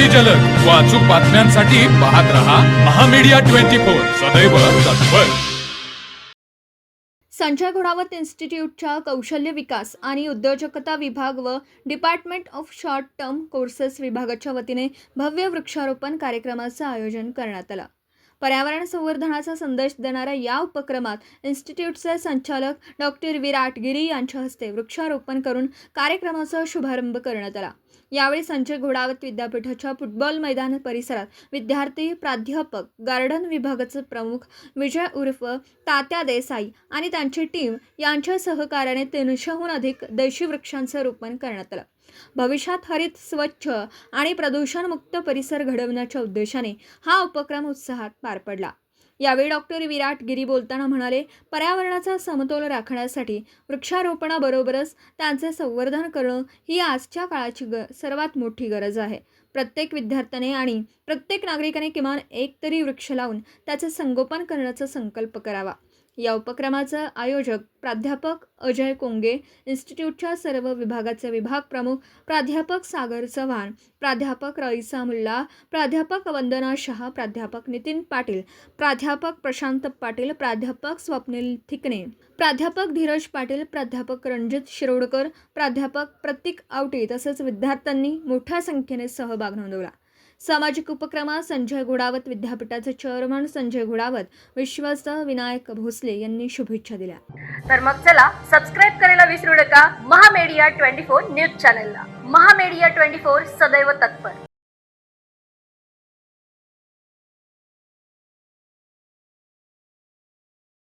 अति जलद व अचूक बातम्यांसाठी पाहत रहा महामीडिया 24 सदैव तत्पर। संजय घोडावत इन्स्टिट्यूटच्या कौशल्य विकास आणि उद्योजकता विभाग व department of short term courses विभागाच्या वतीने भव्य वृक्षारोपण कार्यक्रमाचं आयोजन करण्यात आलं। पर्यावरण संवर्धनाचा संदेश देणाऱ्या या उपक्रमात इन्स्टिट्यूटचे संचालक डॉक्टर विराट गिरी यांच्या हस्ते वृक्षारोपण करून कार्यक्रमाचा शुभारंभ करण्यात आला। यावेळी संजय घोडावत विद्यापीठाच्या फुटबॉल मैदान परिसरात विद्यार्थी, प्राध्यापक, गार्डन विभागाचे प्रमुख विजय उर्फ तात्या देसाई आणि त्यांची टीम यांच्या सहकार्याने 300हून अधिक देशी वृक्षांचे रोपण करण्यात आलं। भविष्यात हरित, स्वच्छ आणि प्रदूषणमुक्त परिसर घडवण्याच्या उद्देशाने हा उपक्रम उत्साहात पार पडला। यावेळी डॉक्टर विराट गिरी बोलताना म्हणाले, पर्यावरणाचा समतोल राखण्यासाठी वृक्षारोपणाबरोबरच त्यांचे संवर्धन करणं ही आजच्या काळाची सर्वात मोठी गरज आहे। प्रत्येक विद्यार्थ्याने आणि प्रत्येक नागरिकाने किमान एक तरी वृक्ष लावून त्याचे संगोपन करण्याचा संकल्प करावा। या उपक्रमाचे आयोजक प्राध्यापक अजय कोंगे, इन्स्टिट्यूटच्या सर्व विभागाचे विभाग प्रमुख प्राध्यापक सागर चव्हाण, प्राध्यापक रईसा मुल्ला, प्राध्यापक वंदना शाह, प्राध्यापक नितीन पाटील, प्राध्यापक प्रशांत पाटील, प्राध्यापक स्वप्नील थिकणे, प्राध्यापक धीरज पाटील, प्राध्यापक रणजित शिरोडकर, प्राध्यापक प्रतीक आवटे तसेच विद्यार्थ्यांनी मोठ्या संख्येने सहभाग नोंदवला। सामाजिक उपक्रमात संजय घोडावत विद्यापीठाचे चेअरमन संजय घोडावत, विश्वस्त विनायक भोसले यांनी शुभेच्छा दिल्या। तर मग चला सबस्क्राईब करायला विसरू नका महामीडिया 24 न्यूज चॅनलला। महामीडिया 24 सदैव तत्पर।